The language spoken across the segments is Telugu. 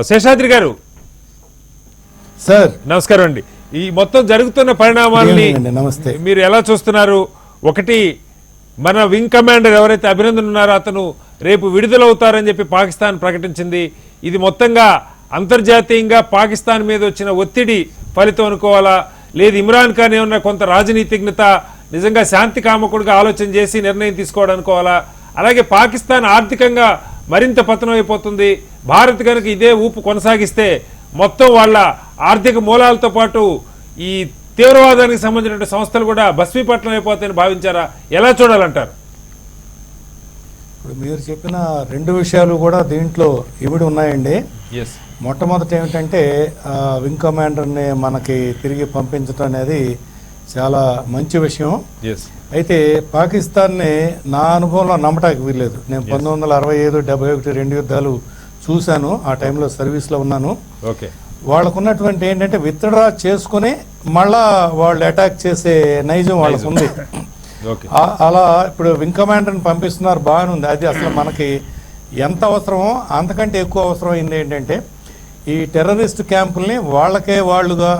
శేషాద్రి గారు సార్ నమస్కారం అండి. ఈ మొత్తం జరుగుతున్న పరిణామాలని నమస్తే, మీరు ఎలా చూస్తున్నారు? ఒకటి, మన వింగ్ కమాండర్ ఎవరైతే అభినందన్ ఉన్నారో అతను రేపు విడుదలవుతారని చెప్పి పాకిస్తాన్ ప్రకటించింది. ఇది మొత్తంగా అంతర్జాతీయంగా పాకిస్తాన్ మీద వచ్చిన ఒత్తిడి ఫలితం అనుకోవాలా, లేదు ఇమ్రాన్ ఖాన్ ఏమన్నా కొంత రాజనీతిజ్ఞత, నిజంగా శాంతి కామకుడిగా ఆలోచన చేసి నిర్ణయం తీసుకోవడం అనుకోవాలా? అలాగే పాకిస్తాన్ ఆర్థికంగా మరింత పతనం అయిపోతుంది. భారత్ కనుక ఇదే ఊపు కొనసాగిస్తే మొత్తం వాళ్ళ ఆర్థిక మూలాలతో పాటు ఈ తీవ్రవాదానికి సంబంధించిన సంస్థలు కూడా భస్మీపట్నం అయిపోతాయని భావించారా? ఎలా చూడాలంటారు? ఇప్పుడు మీరు చెప్పిన రెండు విషయాలు కూడా దీంట్లో ఇవిడి ఉన్నాయండి. మొట్టమొదటి ఏమిటంటే వింగ్ కమాండర్ని మనకి తిరిగి పంపించడం అనేది చాలా మంచి విషయం. అయితే పాకిస్తాన్ని నా అనుభవంలో నమ్మటానికి వీల్లేదు. నేను 1965, 71 2 యుద్ధాలు చూశాను. ఆ టైంలో సర్వీస్లో ఉన్నాను. వాళ్ళకు ఉన్నటువంటి ఏంటంటే విత్డ్రా చేసుకుని మళ్ళా వాళ్ళు అటాక్ చేసే నైజం వాళ్ళకు ఉంది. అలా ఇప్పుడు వింగ్ కమాండర్ని పంపిస్తున్నారు, బాగానే ఉంది. అది అసలు మనకి ఎంత అవసరమో అంతకంటే ఎక్కువ అవసరం అయింది ఏంటంటే ఈ టెర్రరిస్ట్ క్యాంపుల్ని వాళ్ళకే వాళ్ళుగా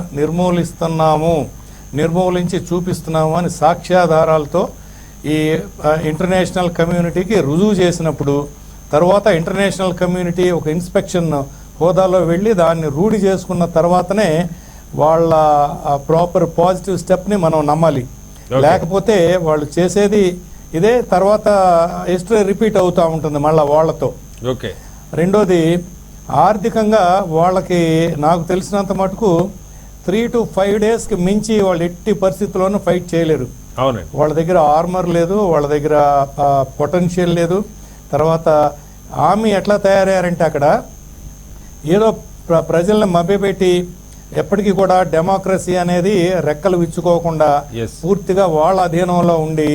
నిర్మూలించి చూపిస్తున్నాము అని సాక్ష్యాధారాలతో ఈ ఇంటర్నేషనల్ కమ్యూనిటీకి రుజువు చేసినప్పుడు, తర్వాత ఇంటర్నేషనల్ కమ్యూనిటీ ఒక ఇన్స్పెక్షన్ హోదాలో వెళ్ళి దాన్ని రూఢి చేసుకున్న తర్వాతనే వాళ్ళ ప్రాపర్ పాజిటివ్ స్టెప్ని మనం నమ్మాలి. లేకపోతే వాళ్ళు చేసేది ఇదే, తర్వాత హిస్టరీ రిపీట్ అవుతూ ఉంటుంది మళ్ళీ వాళ్ళతో. రెండోది, ఆర్థికంగా వాళ్ళకి నాకు తెలిసినంత మటుకు 3 to 5 daysకి మించి వాళ్ళు ఎట్టి పరిస్థితుల్లోనూ ఫైట్ చేయలేరు. వాళ్ళ దగ్గర ఆర్మర్ లేదు, వాళ్ళ దగ్గర పొటెన్షియల్ లేదు. తర్వాత ఆర్మీ ఎట్లా తయారయ్యారంటే అక్కడ ఏదో ప్రజల్ని మభ్యపెట్టి ఎప్పటికీ కూడా డెమోక్రసీ అనేది రెక్కలు విచ్చుకోకుండా పూర్తిగా వాళ్ళ అధీనంలో ఉండి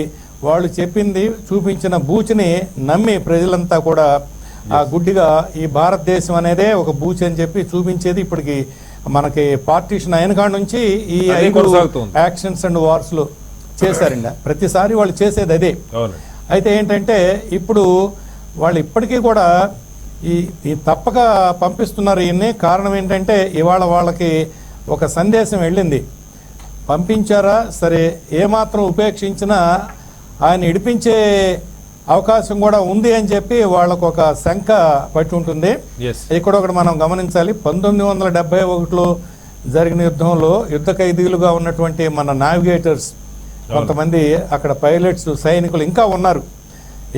వాళ్ళు చెప్పింది చూపించిన బూచిని నమ్మి ప్రజలంతా కూడా ఆ గుడ్డిగా ఈ భారతదేశం అనేదే ఒక బూచి అని చెప్పి చూపించేది ఇప్పటికి మనకి పార్టీషన్ అయిన కాడ నుంచి ఈ 5 యాక్షన్స్ అండ్ వార్స్ లో చేశారండి. ప్రతిసారి వాళ్ళు చేసేది అదే. అయితే ఏంటంటే ఇప్పుడు వాళ్ళు ఇప్పటికీ కూడా ఈ తప్పక పంపిస్తున్నారు. ఈయన్ని కారణం ఏంటంటే ఇవాళ వాళ్ళకి ఒక సందేశం వెళ్ళింది. పంపించారా సరే, ఏమాత్రం ఉపేక్షించినా ఆయన ఇడిపించే అవకాశం కూడా ఉంది అని చెప్పి వాళ్ళకు ఒక శంక పట్టి ఉంటుంది. ఇక్కడ ఒకటి మనం గమనించాలి, 1971లో జరిగిన యుద్ధంలో యుద్ధ ఖైదీలుగా ఉన్నటువంటి మన నావిగేటర్స్ కొంతమంది, అక్కడ పైలట్స్, సైనికులు ఇంకా ఉన్నారు.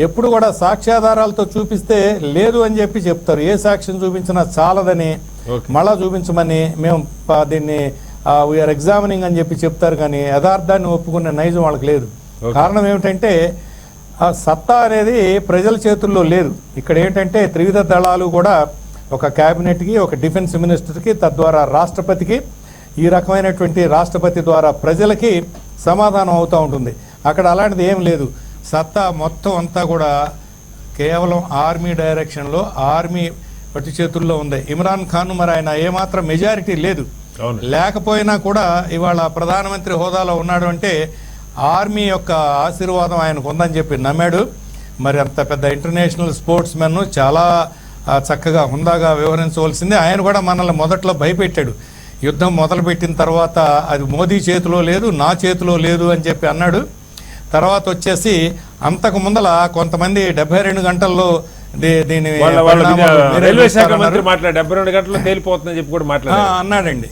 ఎప్పుడు కూడా సాక్ష్యాధారాలతో చూపిస్తే లేదు అని చెప్పి చెప్తారు. ఏ సాక్ష్యం చూపించినా చాలదని మళ్ళా చూపించమని మేము దీన్ని వీఆర్ ఎగ్జామినింగ్ అని చెప్పి చెప్తారు. కానీ యథార్థాన్ని ఒప్పుకునే నైజం వాళ్ళకి లేదు. కారణం ఏమిటంటే ఆ సత్తా అనేది ప్రజల చేతుల్లో లేదు. ఇక్కడ ఏంటంటే త్రివిధ దళాలు కూడా ఒక క్యాబినెట్కి, ఒక డిఫెన్స్ మినిస్టర్కి, తద్వారా రాష్ట్రపతికి, ఈ రకమైనటువంటి రాష్ట్రపతి ద్వారా ప్రజలకి సమాధానం అవుతూ ఉంటుంది. అక్కడ అలాంటిది ఏం లేదు. సత్తా మొత్తం అంతా కూడా కేవలం ఆర్మీ డైరెక్షన్లో, ఆర్మీ పట్టి చేతుల్లో ఉంది. ఇమ్రాన్ ఖాన్ మరి ఆయన ఏమాత్రం మెజారిటీ లేదు. లేకపోయినా కూడా ఇవాళ ప్రధానమంత్రి హోదాలో ఉన్నాడు అంటే ఆర్మీ యొక్క ఆశీర్వాదం ఆయనకు ఉందని చెప్పి నమ్మాడు. మరి అంత పెద్ద ఇంటర్నేషనల్ స్పోర్ట్స్ మెన్ చాలా చక్కగా హుందాగా వ్యవహరించవలసిందే. ఆయన కూడా మనల్ని మొదట్లో భయపెట్టాడు. యుద్ధం మొదలుపెట్టిన తర్వాత అది మోదీ చేతిలో లేదు, నా చేతిలో లేదు అని చెప్పి అన్నాడు. తర్వాత వచ్చేసి అంతకు ముందల కొంతమంది 72 గంటల్లో దీని రైల్వే శాఖ మంత్రి 72 గంటల్లో తేలిపోతుందని చెప్పి కూడా అన్నాడండి.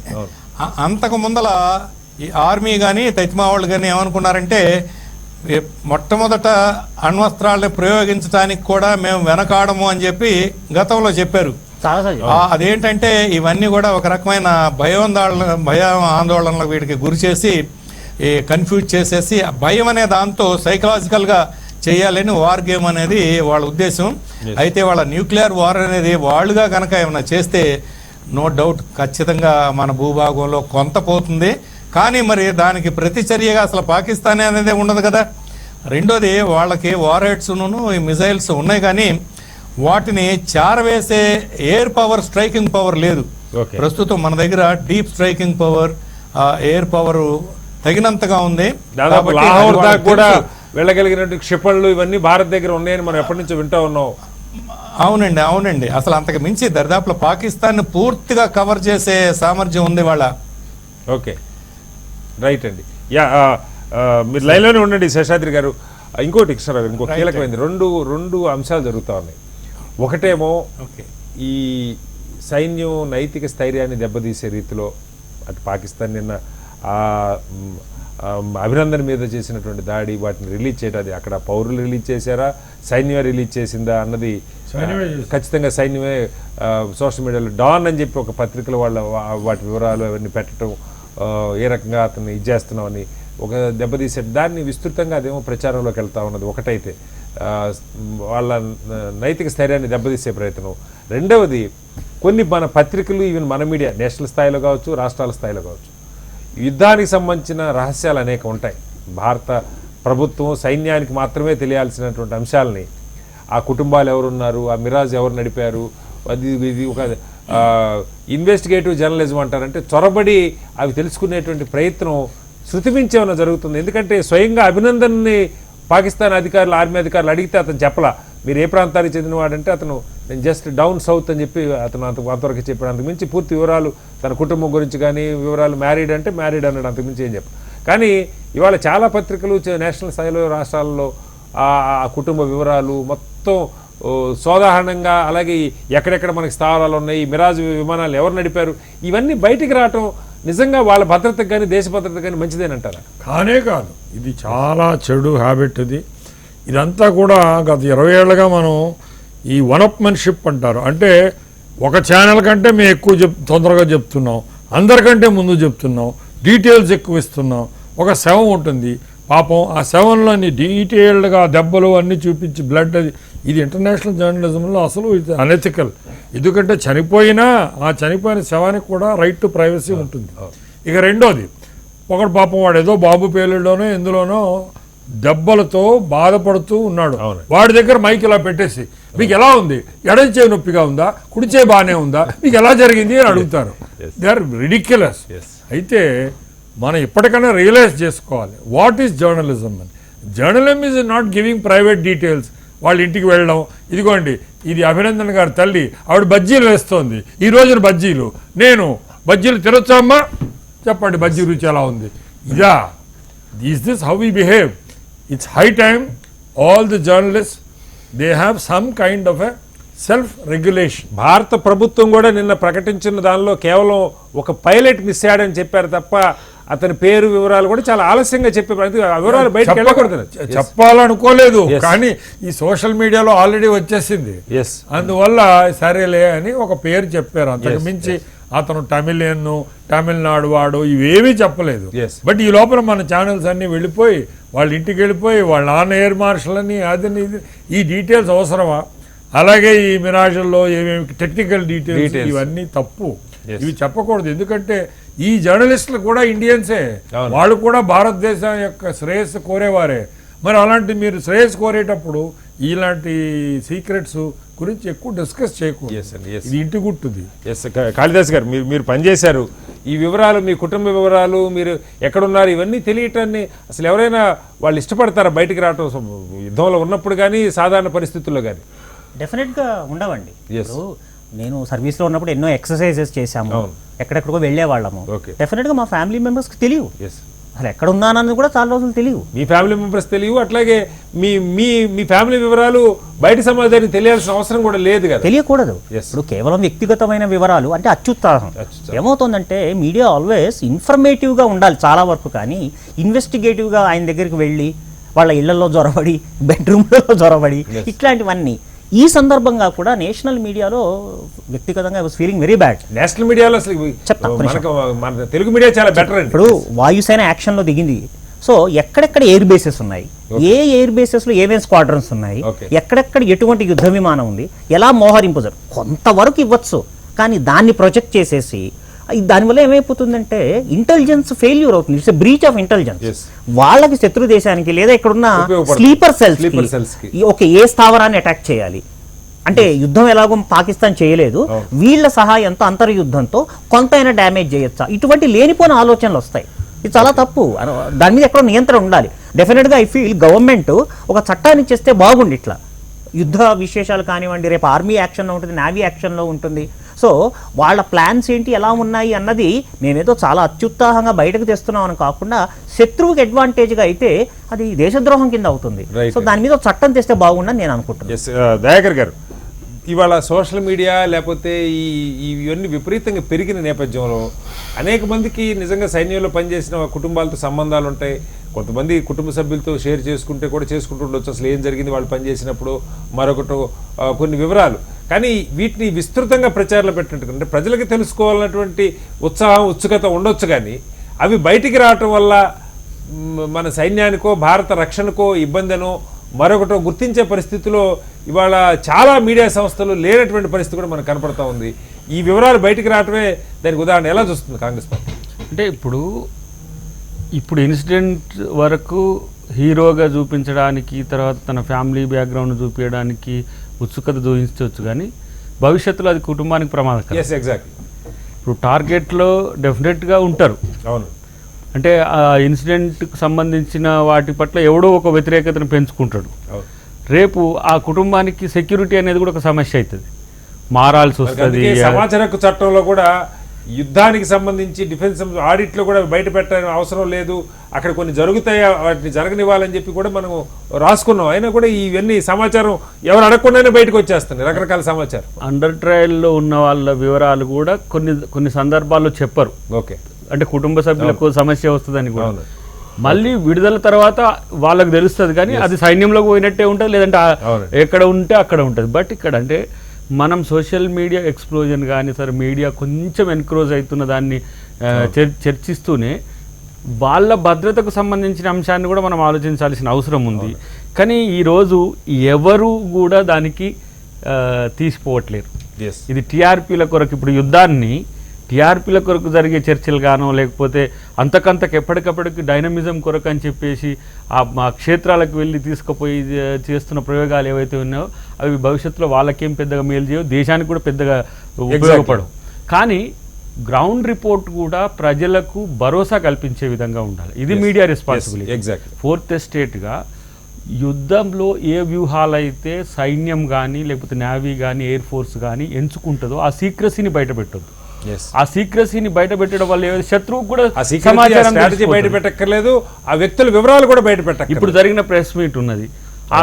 అంతకు ముందల ఈ ఆర్మీ కానీ తైత్మా వాళ్ళు కానీ ఏమనుకున్నారంటే మొట్టమొదట అణ్వస్త్రాలను ప్రయోగించడానికి కూడా మేము వెనకాడము అని చెప్పి గతంలో చెప్పారు. అదేంటంటే ఇవన్నీ కూడా ఒక రకమైన భయ ఆందోళనలకు వీటికి గురి చేసి కన్ఫ్యూజ్ చేసేసి భయం అనే దాంతో సైకలాజికల్గా చేయాలని వార్ గేమ్ అనేది వాళ్ళ ఉద్దేశం. అయితే వాళ్ళ న్యూక్లియర్ వార్ అనేది వాళ్ళుగా కనుక ఏమైనా చేస్తే నో డౌట్ ఖచ్చితంగా మన భూభాగంలో కొంత పోతుంది. కానీ మరి దానికి ప్రతిచర్యగా అసలు పాకిస్తాన్ అనేది ఉండదు కదా. రెండోది, వాళ్ళకి వార్ హెడ్స్ను ఈ మిజైల్స్ ఉన్నాయి కానీ వాటిని చారవేసే ఎయిర్ పవర్, స్ట్రైకింగ్ పవర్ లేదు. ప్రస్తుతం మన దగ్గర deep striking power, air power తగినంతగా ఉంది. దాదాపు లాహోర్ దాకా కూడా వెళ్ళగలిగినట్టు క్షిపణులు ఇవన్నీ భారత్ దగ్గర ఉన్నాయని మనం ఎప్పటి నుంచో వింటూ ఉన్నాం. అవునండి అసలు అంతకు మించి దరిదాపులో పాకిస్తాన్ పూర్తిగా కవర్ చేసే సామర్థ్యం ఉంది వాళ్ళ. ఓకే రైట్ అండి. యా మీరు లైన్లోనే ఉండండి శేషాద్రి గారు. ఇంకోటి ఇంకో కీలకమైంది రెండు అంశాలు జరుగుతూ ఉన్నాయి. ఒకటేమో ఈ సైన్యం నైతిక స్థైర్యాన్ని దెబ్బతీసే రీతిలో అటు పాకిస్తాన్ నిన్న అభినందన్ మీద చేసినటువంటి దాడి, వాటిని రిలీజ్ చేయడం, అది అక్కడ పౌరులు రిలీజ్ చేశారా సైన్యమే రిలీజ్ చేసిందా అన్నది ఖచ్చితంగా సైన్యమే సోషల్ మీడియాలో డాన్ అని చెప్పి ఒక పత్రికల వాటి వివరాలు అవన్నీ పెట్టడం, ఏ రకంగా అతన్ని ఇది చేస్తున్నామని ఒక దెబ్బతీసే దాన్ని విస్తృతంగా అదేమో ప్రచారంలోకి వెళ్తా ఉన్నది ఒకటైతే వాళ్ళ నైతిక స్థైర్యాన్ని దెబ్బతీసే ప్రయత్నం. రెండవది కొన్ని మన పత్రికలు ఈవెన్ మన మీడియా నేషనల్ స్థాయిలో కావచ్చు రాష్ట్రాల స్థాయిలో కావచ్చు యుద్ధానికి సంబంధించిన రహస్యాలు అనేక ఉంటాయి. భారత ప్రభుత్వం సైన్యానికి మాత్రమే తెలియాల్సినటువంటి అంశాలని ఆ కుటుంబాలు ఎవరున్నారు, ఆ మిరాజ్ ఎవరు నడిపారు, ఇది ఒక ఇన్వెస్టిగేటివ్ జర్నలిజం అంటారంటే చొరబడి అవి తెలుసుకునేటువంటి ప్రయత్నం శృతిమించి ఏమైనా జరుగుతుంది. ఎందుకంటే స్వయంగా అభినందన్ని పాకిస్తాన్ అధికారులు ఆర్మీ అధికారులు అడిగితే అతను చెప్పలా మీరు ఏ ప్రాంతానికి చెందినవాడంటే అతను నేను జస్ట్ డౌన్ సౌత్ అని చెప్పి అతను అంతవరకు చెప్పాడు. అంతకుమించి పూర్తి వివరాలు తన కుటుంబం గురించి కానీ వివరాలు మ్యారీడ్ అంటే మ్యారీడ్ అన్నాడు, అంతకుమించి ఏం చెప్పాడు. కానీ ఇవాళ చాలా పత్రికలు నేషనల్ స్థాయిలో రాష్ట్రాల్లో ఆ కుటుంబ వివరాలు మొత్తం సోదాహరణంగా, అలాగే ఎక్కడెక్కడ మనకి స్థావరాలు ఉన్నాయి, మిరాజ్ విమానాలు ఎవరు నడిపారు, ఇవన్నీ బయటికి రావటం నిజంగా వాళ్ళ భద్రతకు కానీ దేశ భద్రతకు కానీ మంచిదేనంటారా? కానే కాదు, ఇది చాలా చెడు హ్యాబిట్. ఇదంతా కూడా గత 20 ఏళ్ళగా మనం ఈ వనప్మెన్షిప్ అంటారు. అంటే ఒక ఛానల్ కంటే మేము ఎక్కువ తొందరగా చెప్తున్నాం, అందరికంటే ముందు చెప్తున్నాం, డీటెయిల్స్ ఎక్కువ ఇస్తున్నాం. ఒక శవం ఉంటుంది పాపం, ఆ శవంలో డీటెయిల్డ్గా దెబ్బలు అన్నీ చూపించి బ్లడ్, ఇది ఇంటర్నేషనల్ జర్నలిజంలో అసలు ఇది అనెథికల్. ఎందుకంటే చనిపోయినా ఆ చనిపోయిన శవానికి కూడా రైట్ టు ప్రైవసీ ఉంటుంది. ఇక రెండోది, ఒకడు పాపం వాడు ఏదో బాంబు పేలుడులోనో ఎందులోనో దెబ్బలతో బాధపడుతూ ఉన్నాడు, వాడి దగ్గర మైక్ ఇలా పెట్టేసి మీకు ఎలా ఉంది, ఎడం చేయి నొప్పిగా ఉందా, కుడి చేయి బాగానే ఉందా, మీకు ఎలా జరిగింది అని అడుగుతారు. They are ridiculous. అయితే మనం ఇప్పటికైనా రియలైజ్ చేసుకోవాలి వాట్ ఈస్ జర్నలిజం అని. Journalism is not giving private details. వాళ్ళ ఇంటికి వెళ్ళడం, ఇదిగోండి ఇది అభినందన్ గారి తల్లి ఆవిడ బజ్జీలు వేస్తోంది, ఈ రోజున బజ్జీలు, నేను బజ్జీలు తినొచ్చామ్మా చెప్పండి బజ్జీ రుచి ఎలా ఉంది, ఇదా is this how we behave? It's high time all the journalist they have some kind of a self regulation. భారత ప్రభుత్వం కూడా నిన్న ప్రకటించిన దానిలో కేవలం ఒక పైలట్ మిస్ అయ్యాడని చెప్పారు తప్ప అతని పేరు వివరాలు కూడా చాలా ఆలస్యంగా చెప్పే వివరాలు బయటకు వెళ్ళకూడదు చెప్పాలనుకోలేదు, కానీ ఈ సోషల్ మీడియాలో ఆల్రెడీ వచ్చేసింది. అందువల్ల సరేలే అని ఒక పేరు చెప్పారు, అంతకు మించి అతను తమిళనాడు వాడు ఇవేమీ చెప్పలేదు. బట్ ఈ లోపల మన ఛానల్స్ అన్ని వెళ్ళిపోయి వాళ్ళ ఇంటికి వెళ్ళిపోయి వాళ్ళ నాన్న ఎయిర్ మార్షల్ అని అది ఈ డీటెయిల్స్ అవసరమా? అలాగే ఈ మిరాజుల్లో ఏమేమి టెక్నికల్ డీటెయిల్స్ ఇవన్నీ తప్పు, ఇవి చెప్పకూడదు. ఎందుకంటే ఈ జర్నలిస్టులు కూడా ఇండియన్సే, వాళ్ళు కూడా భారతదేశం యొక్క శ్రేయస్సు కోరేవారే. మరి అలాంటి మీరు శ్రేయస్సు కోరేటప్పుడు ఇలాంటి సీక్రెట్స్ గురించి ఎక్కువ డిస్కస్ చేయకూడదు. ఇది ఇంటి గుట్టుది. కాళిదాస్ గారు మీరు పనిచేశారు, ఈ వివరాలు మీ కుటుంబ వివరాలు మీరు ఎక్కడున్నారు ఇవన్నీ తెలియటాన్ని అసలు ఎవరైనా వాళ్ళు ఇష్టపడతారా బయటికి రావటం యుద్ధంలో ఉన్నప్పుడు కానీ సాధారణ పరిస్థితుల్లో కానీ? డెఫినెట్గా ఉండవండి. ఇప్పుడు నేను సర్వీస్లో ఉన్నప్పుడు ఎన్నో ఎక్సర్సైజెస్ చేశాము, ఎక్కడెక్కడికో వెళ్ళేవాళ్ళము. డెఫినెట్గా మా ఫ్యామిలీ మెంబర్స్కి తెలియదు అసలు ఎక్కడ ఉన్నానన్నది కూడా చాలా రోజులు తెలియదు. మీ ఫ్యామిలీ మెంబర్స్ తెలియవు, అట్లాగే మీ మీ మీ ఫ్యామిలీ వివరాలు బయట సమాజానికి తెలియాల్సిన అవసరం కూడా లేదు కదా, తెలియకూడదు. ఇప్పుడు కేవలం వ్యక్తిగతమైన వివరాలు అంటే అత్యుత్సాహం. ఏమవుతుందంటే మీడియా ఆల్వేస్ ఇన్ఫర్మేటివ్గా ఉండాలి చాలా వరకు, కానీ ఇన్వెస్టిగేటివ్గా ఆయన దగ్గరికి వెళ్ళి వాళ్ళ ఇళ్లలో జొరబడి బెడ్రూమ్లలో జొరబడి ఇట్లాంటివన్నీ ఈ సందర్భంగా కూడా నేషనల్ మీడియాలో వ్యక్తిగతంగా ఫీలింగ్ వెరీ బ్యాడ్. నేషనల్ మీడియాలో మన తెలుగు మీడియా చాలా బెటర్. ఇప్పుడు వాయుసేన యాక్షన్లో దిగింది, సో ఎక్కడెక్కడ ఎయిర్ బేసెస్ ఉన్నాయి, ఏ ఎయిర్ బేసెస్లో ఏమేమి స్క్వాడ్రన్స్ ఉన్నాయి, ఎక్కడెక్కడ ఎటువంటి యుద్ధ విమానం ఉంది, ఎలా మోహరింపు కొంతవరకు ఇవ్వచ్చు, కానీ దాన్ని ప్రొజెక్ట్ చేసేసి దానివల్ల ఏమైపోతుందంటే ఇంటెలిజెన్స్ ఫెయిల్యూర్ అవుతుంది. It's breach of intelligence. వాళ్ళకి శత్రు దేశానికి లేదా ఇక్కడున్న స్లీపర్ సెల్స్ ఒక ఏ స్థావరాన్ని అటాక్ చేయాలి అంటే యుద్ధం ఎలాగో పాకిస్తాన్ చేయలేదు, వీళ్ళ సహాయంతో అంతర్యుద్ధంతో కొంతైనా డ్యామేజ్ చేయొచ్చా, ఇటువంటి లేనిపోయిన ఆలోచనలు వస్తాయి. ఇది చాలా తప్పు. దాని మీద ఎక్కడో నియంత్రణ ఉండాలి. డెఫినెట్గా ఐ ఫీల్ గవర్నమెంట్ ఒక చట్టాన్ని చేస్తే బాగుండి, ఇట్లా యుద్ధ విశేషాలు కానివ్వండి, రేపు ఆర్మీ యాక్షన్లో ఉంటుంది, నావీ యాక్షన్లో ఉంటుంది. సో వాళ్ళ ప్లాన్స్ ఏంటి, ఎలా ఉన్నాయి అన్నది మేమేదో చాలా అత్యుత్సాహంగా బయటకు తెస్తున్నాం అని కాకుండా శత్రువుకి అడ్వాంటేజ్గా అయితే అది దేశద్రోహం కింద అవుతుంది. సో దాని మీద చట్టం తెస్తే బాగుండని నేను అనుకుంటున్నాను. దయాకర్ గారు, ఇవాళ సోషల్ మీడియా లేకపోతే ఇవన్నీ విపరీతంగా పెరిగిన నేపథ్యంలో అనేక మందికి నిజంగా సైన్యంలో పనిచేసిన కుటుంబాలతో సంబంధాలు ఉంటాయి. కొంతమంది కుటుంబ సభ్యులతో షేర్ చేసుకుంటే కూడా చేసుకుంటూ ఉండొచ్చు, అసలు ఏం జరిగింది వాళ్ళు పనిచేసినప్పుడు మరొకటి కొన్ని వివరాలు. కానీ వీటిని విస్తృతంగా ప్రచారంలో పెట్టినట్టు అంటే ప్రజలకి తెలుసుకోవాలన్నటువంటి ఉత్సాహం ఉత్సుకత ఉండొచ్చు, కానీ అవి బయటికి రావటం వల్ల మన సైన్యానికో భారత రక్షణకో ఇబ్బందినో మరొకటో గుర్తించే పరిస్థితిలో ఇవాళ చాలా మీడియా సంస్థలు లేనటువంటి పరిస్థితి కూడా మనకు కనపడతా ఉంది. ఈ వివరాలు బయటికి రావటమే దానికి ఉదాహరణ. ఎలా చూస్తుంది కాంగ్రెస్ పార్టీ? అంటే ఇప్పుడు ఇన్సిడెంట్ వరకు హీరోగా చూపించడానికి, తర్వాత తన ఫ్యామిలీ బ్యాక్గ్రౌండ్ చూపించడానికి ఉత్సుకత చూపించవచ్చు, కానీ భవిష్యత్తులో అది కుటుంబానికి ప్రమాదకరం. ఎగ్జాక్ట్లీ. ఇప్పుడు టార్గెట్లో డెఫినెట్గా ఉంటారు. అవును. అంటే ఆ ఇన్సిడెంట్కి సంబంధించిన వాటి పట్ల ఎవడో ఒక వ్యతిరేకతను పెంచుకుంటాడు. రేపు ఆ కుటుంబానికి సెక్యూరిటీ అనేది కూడా ఒక సమస్య అవుతుంది, మారాల్సి వస్తుంది. సమాచార హక్కు చట్టంలో కూడా యుద్ధానికి సంబంధించి డిఫెన్స్ ఆడిట్లో కూడా బయట పెట్టడానికి అవసరం లేదు, అక్కడ కొన్ని జరుగుతాయి వాటిని జరగనివ్వాలని చెప్పి కూడా మనం రాసుకున్నాం. అయినా కూడా ఇవన్నీ సమాచారం ఎవరు అడగకుండానే బయటకు వచ్చేస్తుంది, రకరకాల సమాచారం. అండర్ ట్రయల్లో ఉన్న వాళ్ళ వివరాలు కూడా కొన్ని సందర్భాల్లో చెప్పరు. ఓకే. అంటే కుటుంబ సభ్యులకు సమస్య వస్తుందని కూడా మళ్ళీ విడుదల తర్వాత వాళ్ళకి తెలుస్తుంది, కానీ అది సైన్యంలోకి పోయినట్టే ఉంటుంది, లేదంటే ఎక్కడ ఉంటే అక్కడ ఉంటుంది. బట్ ఇక్కడ అంటే మనం సోషల్ మీడియా ఎక్స్ప్లోజన్ కానీ సరే మీడియా కొంచెం ఎన్క్రోజ్ అవుతున్న దాన్ని చర్చిస్తూనే వాళ్ళ భద్రతకు సంబంధించిన అంశాన్ని కూడా మనం ఆలోచించాల్సిన అవసరం ఉంది. కానీ ఈరోజు ఎవరు కూడా దానికి తీసిపోవట్లేరు. ఇది టీఆర్పీల కొరకు, ఇప్పుడు యుద్ధాన్ని టీఆర్పీల కొరకు జరిగే చర్చలు గానో లేకపోతే అంతకంతకు ఎప్పటికప్పటికి డైనమిజం కొరకు అని చెప్పేసి ఆ క్షేత్రాలకు వెళ్ళి తీసుకుపోయి చేస్తున్న ప్రయోగాలు ఏవైతే ఉన్నాయో అవి భవిష్యత్తులో వాళ్ళకేం పెద్దగా మేలు చేయవు, దేశానికి కూడా పెద్దగా ఉపయోగపడవు. కానీ గ్రౌండ్ రిపోర్ట్ కూడా ప్రజలకు భరోసా కల్పించే విధంగా ఉండాలి. ఇది మీడియా రెస్పాన్సిబిలిటీ. ఎగ్జాక్ట్లీ. ఫోర్త్ ఎస్టేట్గా యుద్ధంలో ఏ వ్యూహాలైతే సైన్యం కానీ లేకపోతే నేవీ కానీ ఎయిర్ ఫోర్స్ కానీ ఎంచుకుంటుందో ఆ సీక్రసీని బయటపెట్టద్దు. ఆ సీక్రసీని బయట పెట్టడం వల్ల శత్రువు కూడా సమాచారం బయట పెట్టక్కర్లేదు, ఆ వ్యక్తుల వివరాలు కూడా బయట పెట్ట. ఇప్పుడు జరిగిన ప్రెస్ మీట్ ఉన్నది, ఆ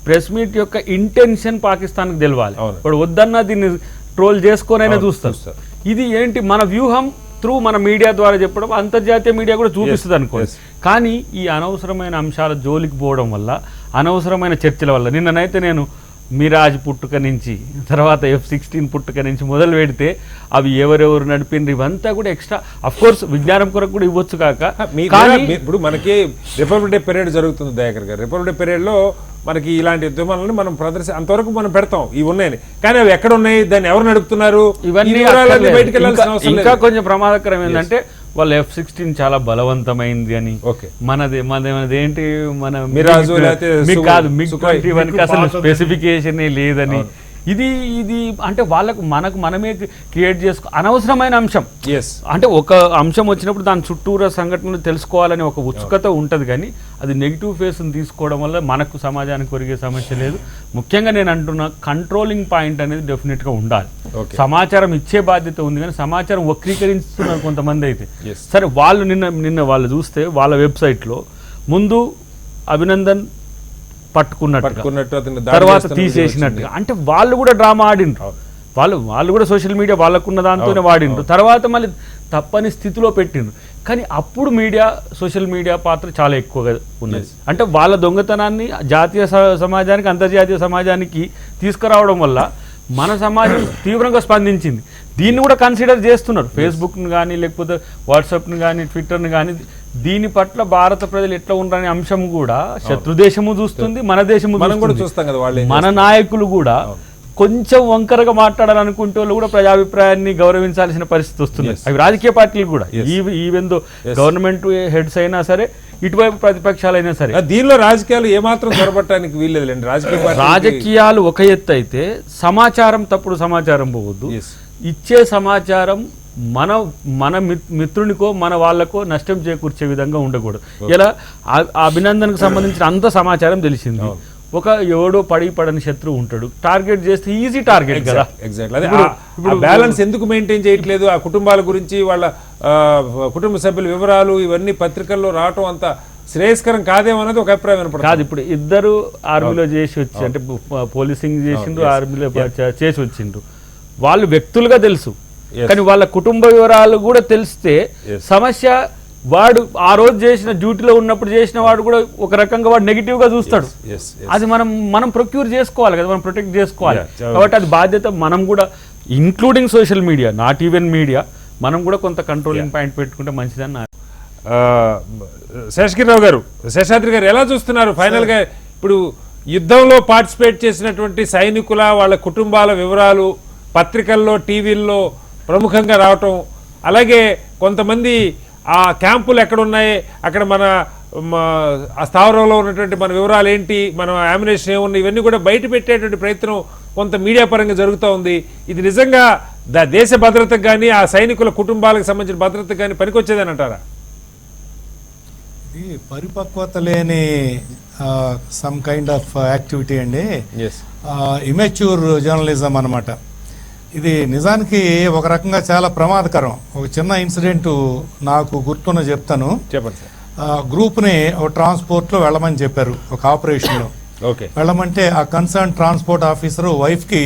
ప్రెస్ మీట్ యొక్క ఇంటెన్షన్ పాకిస్తాన్కి తెలవాలి. ఇప్పుడు వద్దన్నా దీన్ని ట్రోల్ చేసుకోనైనా చూస్తారు. ఇది ఏంటి మన వ్యూహం త్రూ మన మీడియా ద్వారా చెప్పడం, అంతర్జాతీయ మీడియా కూడా చూపిస్తుంది అనుకోండి. కానీ ఈ అనవసరమైన అంశాల జోలికి పోవడం వల్ల, అనవసరమైన చర్చల వల్ల, నిన్ననైతే నేను మిరాజ్ పుట్టుక నుంచి తర్వాత F-16 పుట్టుక నుంచి మొదలు పెడితే అవి ఎవరెవరు నడిపిండ్రు ఇవంతా కూడా ఎక్స్ట్రా. అఫ్ కోర్స్ విజ్ఞానం కొరకు కూడా ఇవ్వచ్చు కాక. ఇప్పుడు మనకి రిపబ్లిక్ డే పరేడ్ జరుగుతుంది దయాకర్ గారు. రిపబ్లిక్ డే పరేడ్ లో మనకి ఇలాంటి ఉద్యమాలను మనం అంతవరకు మనం పెడతాం, ఇవి ఉన్నాయని. కానీ అవి ఎక్కడ ఉన్నాయి, దాన్ని ఎవరు నడుపుతున్నారు, ఇవన్నీ ఇంకా కొంచెం ప్రమాదకరం ఏంటంటే వాళ్ళ F-16 చాలా బలవంతమైంది అని, మనదేంటి మన కాదు MiG-21 అసలు స్పెసిఫికేషన్ లేదని, ఇది అంటే మనకు మనమే క్రియేట్ చేసుకో అనవసరమైన అంశం. అంటే ఒక అంశం వచ్చినప్పుడు దాని చుట్టూరా సంఘటనలు తెలుసుకోవాలని ఒక ఉత్సుకత ఉంటుంది, కానీ అది నెగిటివ్ ఫేస్ని తీసుకోవడం వల్ల మనకు సమాజానికి ఒరిగే సమస్య లేదు. ముఖ్యంగా నేను అంటున్నా కంట్రోలింగ్ పాయింట్ అనేది డెఫినెట్గా ఉండాలి. సమాచారం ఇచ్చే బాధ్యత ఉంది, కానీ సమాచారం వక్రీకరిస్తున్నారు కొంతమంది అయితే. సరే, వాళ్ళు నిన్న వాళ్ళు చూస్తే వాళ్ళ వెబ్సైట్లో ముందు అభినందన్ పట్టుకున్నట్టు తర్వాత తీసేసినట్టుగా, అంటే వాళ్ళు కూడా డ్రామా ఆడిండ్రు. వాళ్ళు కూడా సోషల్ మీడియా వాళ్ళకున్న దాంతోనే వాడిండ్రు, తర్వాత మళ్ళీ తప్పని స్థితిలో పెట్టిండ్రు. కానీ అప్పుడు సోషల్ మీడియా పాత్ర చాలా ఎక్కువగా ఉన్నది. అంటే వాళ్ళ దొంగతనాన్ని జాతీయ సమాజానికి అంతర్జాతీయ సమాజానికి తీసుకురావడం వల్ల మన సమాజం తీవ్రంగా స్పందించింది. దీన్ని కూడా కన్సిడర్ చేస్తున్నారు, ఫేస్బుక్ను కానీ లేకపోతే వాట్సాప్ను కానీ ట్విట్టర్ను కానీ. దీని పట్ల భారత ప్రజలు ఎట్లా ఉండాలనే అంశం కూడా శత్రుదేశము చూస్తుంది, మన దేశము కూడా చూస్తాం కదా. మన నాయకులు కూడా కొంచెం వంకరగా మాట్లాడాలనుకుంటే వాళ్ళు కూడా ప్రజాభిప్రాయాన్ని గౌరవించాల్సిన పరిస్థితి వస్తుంది. అవి రాజకీయ పార్టీలు కూడా, ఈవెందో గవర్నమెంట్ హెడ్స్ అయినా సరే, ఇటువైపు ప్రతిపక్షాలైనా సరే. దీనిలో రాజకీయాలు ఏమాత్రం చొరబట్టడానికి వీల్లేదులేండి. రాజకీయాలు ఒక ఎత్తు అయితే తప్పుడు సమాచారం పోవద్దు. ఇచ్చే సమాచారం మన మిత్రునికో మన వాళ్ళకో నష్టం చేకూర్చే విధంగా ఉండకూడదు. ఇలా అభినందనకు సంబంధించిన అంత సమాచారం తెలిసింది, ఒక ఎవడో పడని శత్రువు ఉంటాడు, టార్గెట్ చేస్తే ఈజీ టార్గెట్ కదా. ఎగ్జాక్ట్లీ అదే ఇప్పుడు బ్యాలెన్స్ ఎందుకు మెయింటైన్ చేయట్లేదు? ఆ కుటుంబాల గురించి వాళ్ళ కుటుంబ సభ్యుల వివరాలు ఇవన్నీ పత్రికల్లో రావటం అంత శ్రేయస్కరం కాదేమన్నది ఒక అభిప్రాయం వినపడుతుంది. కాదు, ఇప్పుడు ఇద్దరు ఆర్మీలో చేసి వచ్చి అంటే పోలీసింగ్ చేసిండ్రు, ఆర్మీలో చేసి వచ్చిండ్రు, వాళ్ళు వ్యక్తులుగా తెలుసు, కానీ వాళ్ళ కుటుంబ వివరాలు కూడా తెలిస్తే సమస్య వాడు ఆ రోజు చేసిన డ్యూటీలో ఉన్నప్పుడు చేసిన వాడు కూడా ఒక రకంగా వాడు నెగిటివ్ గా చూస్తాడు. అది మనం ప్రొక్యూర్ చేసుకోవాలి కదా, మనం ప్రొటెక్ట్ చేసుకోవాలి. కాబట్టి అది బాధ్యత మనం కూడా, including social media, not even media, మనం కూడా కొంత కంట్రోలింగ్ పాయింట్ పెట్టుకుంటే మంచిదని. శేషగిరిరావు గారు, శేషాద్రి గారు ఎలా చూస్తున్నారు ఫైనల్ గా? ఇప్పుడు యుద్ధంలో పార్టిసిపేట్ చేసినటువంటి సైనికుల వాళ్ళ కుటుంబాల వివరాలు పత్రికల్లో టీవీల్లో ప్రముఖంగా రావటం, అలాగే కొంతమంది ఆ క్యాంపులు ఎక్కడున్నాయి, అక్కడ మన ఆ స్థావరంలో ఉన్నటువంటి మన వివరాలు ఏంటి, మన ఆమినేషన్ ఏమున్నాయి, ఇవన్నీ కూడా బయట పెట్టేటువంటి ప్రయత్నం కొంత మీడియా పరంగా జరుగుతూ ఉంది. ఇది నిజంగా దేశ భద్రతకు కానీ ఆ సైనికుల కుటుంబాలకు సంబంధించిన భద్రతకు కానీ పనికొచ్చేదని అంటారా? ఇది పరిపక్వత లేని సమ్ కైండ్ ఆఫ్ యాక్టివిటీ అండి, ఇమెచ్యూర్ జర్నలిజం అన్నమాట. ఇది నిజానికి ఒక రకంగా చాలా ప్రమాదకరం. ఒక చిన్న ఇన్సిడెంట్ నాకు గుర్తున్న చెప్తాను. చెప్పండి సార్. గ్రూప్ని ఒక ట్రాన్స్పోర్ట్లో వెళ్ళమని చెప్పారు, ఒక ఆపరేషన్లో వెళ్ళమంటే ఆ కన్సర్న్ ట్రాన్స్పోర్ట్ ఆఫీసరు వైఫ్కి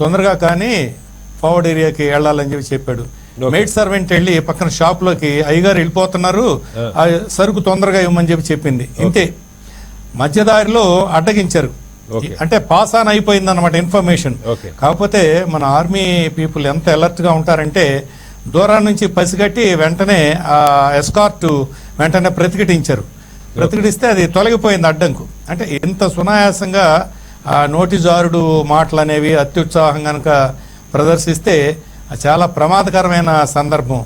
తొందరగా కానీ ఫార్వర్డ్ ఏరియాకి వెళ్ళాలని చెప్పి చెప్పాడు. మెయిడ్ సర్వెంట్ వెళ్ళి పక్కన షాప్లోకి అయ్యగారు వెళ్ళిపోతున్నారు, ఆ సరుకు తొందరగా ఇవ్వమని చెప్పి చెప్పింది. ఇంతే, మధ్యదారిలో అడ్డగించారు. అంటే పాస్ ఆన్ అయిపోయింది అన్నమాట ఇన్ఫర్మేషన్. కాకపోతే మన ఆర్మీ పీపుల్ ఎంత అలర్ట్ గా ఉంటారంటే దూరం నుంచి పసిగట్టి వెంటనే ఆ ఎస్కార్ట్ వెంటనే ప్రతిఘటించారు. ప్రతిఘటిస్తే అది తొలగిపోయింది అడ్డంకు. అంటే ఎంత సునాయాసంగా ఆ నోటిజారుడు మాటలు అనేవి అత్యుత్సాహం కనుక ప్రదర్శిస్తే చాలా ప్రమాదకరమైన సందర్భం.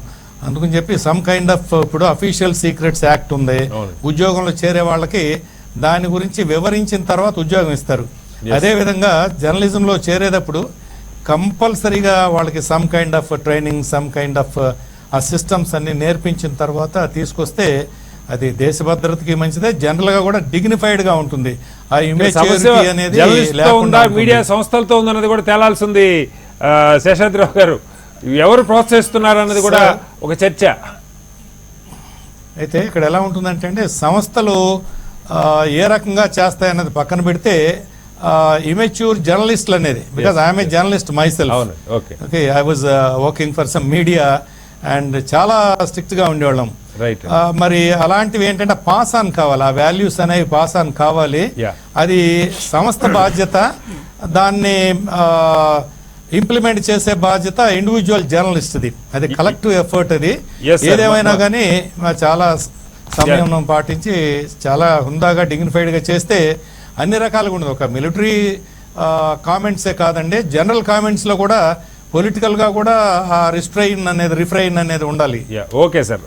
అందుకని చెప్పి సమ్ కైండ్ ఆఫ్ ఇప్పుడు అఫీషియల్ సీక్రెట్స్ యాక్ట్ ఉంది, ఉద్యోగంలో చేరే వాళ్ళకి దాని గురించి వివరించిన తర్వాత ఉద్యోగం ఇస్తారు. అదేవిధంగా జర్నలిజంలో చేరేటప్పుడు కంపల్సరీగా వాళ్ళకి some kind of training, some kind of ఆ సిస్టమ్స్ అన్ని నేర్పించిన తర్వాత తీసుకొస్తే అది దేశ భద్రతకి మంచిదే, జనరల్ గా కూడా డిగ్నిఫైడ్ గా ఉంటుంది. ఆ ఇమేజ్ అనేది మీడియా సంస్థలతో ఉందన్నది కూడా తేలాల్సింది. శేషాద్రిరావు గారు, ఎవరు ప్రోత్సహిస్తున్నారు అన్నది కూడా ఒక చర్చ. అయితే ఇక్కడ ఎలా ఉంటుందంటే సంస్థలు ఏ రకంగా చేస్తాయన్నది పక్కన పెడితే ఇమెచ్యూర్ జర్నలిస్టులు అనేది, because I'm a journalist my self. Okay, I was working for some media and చాలా స్ట్రిక్ట్ గా ఉండేవాళ్ళం. మరి అలాంటివి ఏంటంటే పాస్ ఆన్ కావాలి, ఆ వాల్యూస్ అనేవి పాస్ ఆన్ కావాలి. అది సంస్థ బాధ్యత, దాన్ని ఇంప్లిమెంట్ చేసే బాధ్యత ఇండివిజువల్ జర్నలిస్ట్ది. అది కలెక్టివ్ ఎఫర్ట్. అది ఏదేమైనా కానీ చాలా సమయం పాటించి చాలా హుందాగా డిగ్నిఫైడ్గా చేస్తే అన్ని రకాలుగా ఉండదు. ఒక మిలిటరీ కామెంట్సే కాదండి, జనరల్ కామెంట్స్లో కూడా పొలిటికల్గా కూడా రిఫ్రైన్ అనేది ఉండాలి. ఓకే సార్,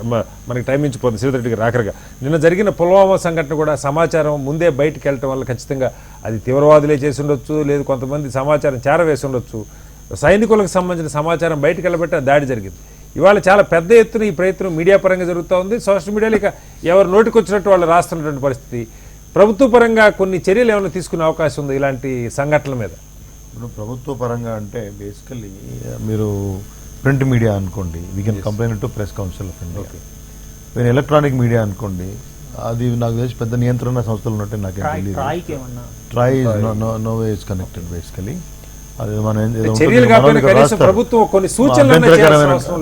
మనకి టైం ఇచ్చిపోతుంది. శివరెడ్డికి రాకరగా నిన్న జరిగిన పుల్వామా సంఘటన కూడా సమాచారం ముందే బయటకు వెళ్ళటం వల్ల ఖచ్చితంగా అది తీవ్రవాదులే చేసి ఉండొచ్చు, లేదు కొంతమంది సమాచారం చేరవేసి ఉండొచ్చు. సైనికులకు సంబంధించిన సమాచారం బయటకు వెళ్ళబెట్టి దాడి జరిగింది. ఇవాళ చాలా పెద్ద ఎత్తున ఈ ప్రయత్నం మీడియా పరంగా జరుగుతూ ఉంది. సోషల్ మీడియాలో ఇక ఎవరు నోటికి వచ్చినట్టు వాళ్ళు రాస్తున్నటువంటి పరిస్థితి. ప్రభుత్వ పరంగా కొన్ని చర్యలు ఏమైనా తీసుకునే అవకాశం ఉంది ఇలాంటి సంఘటనల మీద? ఇప్పుడు ప్రభుత్వ పరంగా అంటే బేసికల్లీ మీరు ప్రింట్ మీడియా అనుకోండి, we can complaint to press council of India. మీరు ఎలక్ట్రానిక్ మీడియా అనుకోండి, అది నాకు తెలిసి పెద్ద నియంత్రణ సంస్థలు ఉన్నట్టు నాకేం తెలియదు. Try no way is connected basically. అది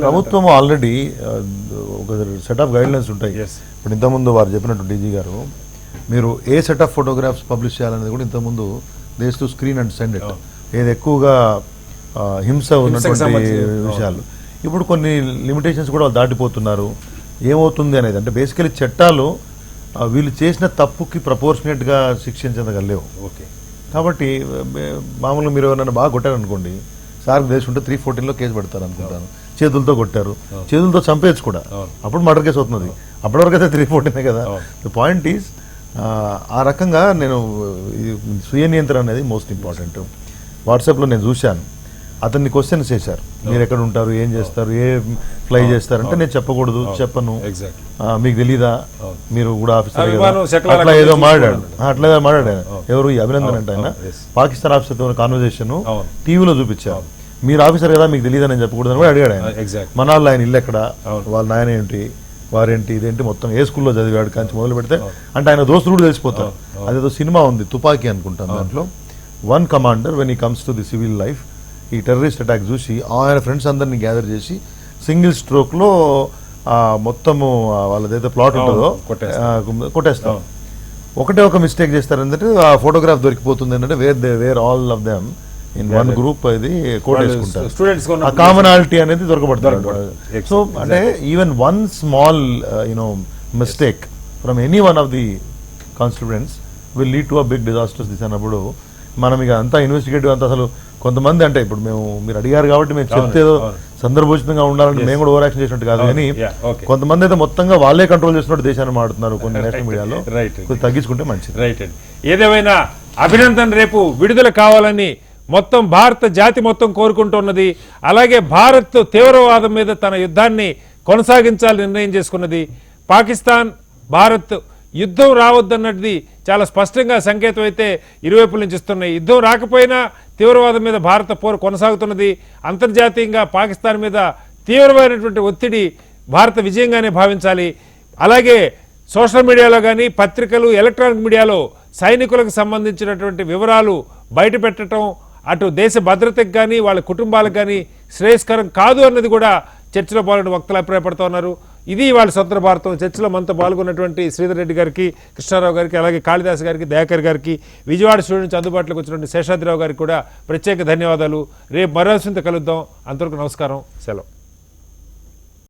ప్రభుత్వం ఆల్రెడీ ఒక సెట్ ఆఫ్ గైడ్ లైన్స్ ఉంటాయి. ఇప్పుడు ఇంతకుముందు వారు చెప్పినట్టు డీజీ గారు, మీరు a set of photographs publish చేయాలనేది కూడా ఇంతకుముందు these to screen and send it. ఏది ఎక్కువగా హింస ఉన్నటువంటి విషయాలు, ఇప్పుడు కొన్ని లిమిటేషన్స్ కూడా దాటిపోతున్నారు. ఏమవుతుంది అనేది అంటే బేసికలీ చట్టాలు వీళ్ళు చేసిన తప్పుకి ప్రపోర్షనేట్గా శిక్షించగలేవు. ఓకే, కాబట్టి మామూలుగా మీరు ఎవరైనా బాగా కొట్టారనుకోండి, సార్కి తెలిసి ఉంటే 314లో కేసు పెడతారు అనుకుంటాను. చేతులతో కొట్టారు, చేతులతో చంపేయచ్చు కూడా, అప్పుడు మర్డర్ కేసు అవుతుంది. అప్పటివరకు అయితే 314 కదా. ద పాయింట్ ఈజ్ ఆ రకంగా నేను స్వీయ నియంత్రణ అనేది మోస్ట్ ఇంపార్టెంట్. వాట్సాప్లో నేను చూశాను, అతన్ని క్వశ్చన్స్ చేశారు, మీరు ఎక్కడ ఉంటారు, ఏం చేస్తారు, ఏ ఫ్లై చేస్తారంటే నేను చెప్పకూడదు, చెప్పను, మీకు తెలీదా, మీరు కూడా ఆఫీసర్ అట్లా ఏదో మాట్లాడాడు. ఎవరు ఈ అభినందన్ అంటే ఆయన పాకిస్తాన్ ఆఫీసర్తో కాన్వర్జేషన్ టీవీలో చూపించారు. మీరు ఆఫీసర్ కదా, మీకు తెలియదని నేను చెప్పకూడదని కూడా అడిగాడు ఆయన. మన వాళ్ళు ఆయన ఇల్లు ఎక్కడ, వాళ్ళ నాయన ఏంటి, వారేంటి, ఇదేంటి, మొత్తం ఏ స్కూల్లో చదివాడు కానీ మొదలు పెడితే అంటే ఆయన దోస్తులు కూడా తెలిసిపోతారు. అదేదో సినిమా ఉంది తుపాకీ అనుకుంటాను, దాంట్లో one commander when he comes to the civil life ఈ టెర్రరిస్ట్ అటాక్ చూసి ఆయన ఫ్రెండ్స్ అందరినీ గ్యాదర్ చేసి సింగిల్ స్ట్రోక్లో మొత్తము వాళ్ళదైతే ప్లాట్ ఉంటుందో కొట్టేస్తారు. ఒకటే ఒక మిస్టేక్ చేస్తారు ఏంటంటే ఆ ఫోటోగ్రాఫ్ దొరికిపోతుంది ఏంటంటే where all of them in one group అది కోట్ వేసుకుంటారు. ఆ కామనాలిటీ అనేది దొరకబడుతుంది. సో అంటే even one small mistake from any one of the constituents will lead to a big disasters. This అన్నప్పుడు మనం ఇక అంతా ఇన్వెస్టిగేటివ్ అంతా అసలు కొంతమంది అంటే ఇప్పుడు మీరు అడిగారు కాబట్టి మేము చెప్తేదో సందర్భోచితంగా ఉండాలంటే మేము కూడా ఓవర్ యాక్షన్ చేసినట్టు కాదు, కానీ కొంతమంది అయితే మొత్తంగా వాళ్ళే కంట్రోల్ చేసినట్టు దేశాన్ని మాడుతున్నారు కొన్ని నేషనల్ మీడియాలో. తగ్గించుకుంటే మంచిది. రైట్ అండి. ఏదేమైనా అభినందన్ రేపు విడుదల కావాలని మొత్తం భారత జాతి మొత్తం కోరుకుంటున్నది. అలాగే భారత్ తీవ్రవాదం మీద తన యుద్ధాన్ని కొనసాగించాలని నిర్ణయం చేసుకున్నది. పాకిస్తాన్ భారత్ యుద్ధం రావద్దన్నది చాలా స్పష్టంగా సంకేతం అయితే ఇరువైపుల నుంచి ఇస్తున్నాయి. యుద్ధం రాకపోయినా తీవ్రవాదం మీద భారత పోరు కొనసాగుతున్నది. అంతర్జాతీయంగా పాకిస్తాన్ మీద తీవ్రమైనటువంటి ఒత్తిడి భారత విజయంగానే భావించాలి. అలాగే సోషల్ మీడియాలో కానీ పత్రికలు ఎలక్ట్రానిక్ మీడియాలో సైనికులకు సంబంధించినటువంటి వివరాలు బయట పెట్టడం అటు దేశ భద్రతకు కానీ వాళ్ళ కుటుంబాలకు కానీ శ్రేయస్కరం కాదు అన్నది కూడా చర్చలో పాల్గొని వక్తలు అభిప్రాయపడుతూ ఉన్నారు. ఇది వాళ్ళ స్వతంత్ర భారతం. చర్చలో మనతో పాల్గొన్నటువంటి శ్రీధర్ రెడ్డి గారికి, కృష్ణారావు గారికి, అలాగే కాళిదాస్ గారికి, దయాకర్ గారికి, విజయవాడ స్టూడియో నుంచి అందుబాటులోకి వచ్చినటువంటి శేషాద్రిరావు గారికి కూడా ప్రత్యేక ధన్యవాదాలు. రేపు మరోసింత కలుద్దాం. అంతవరకు నమస్కారం, సెలవు.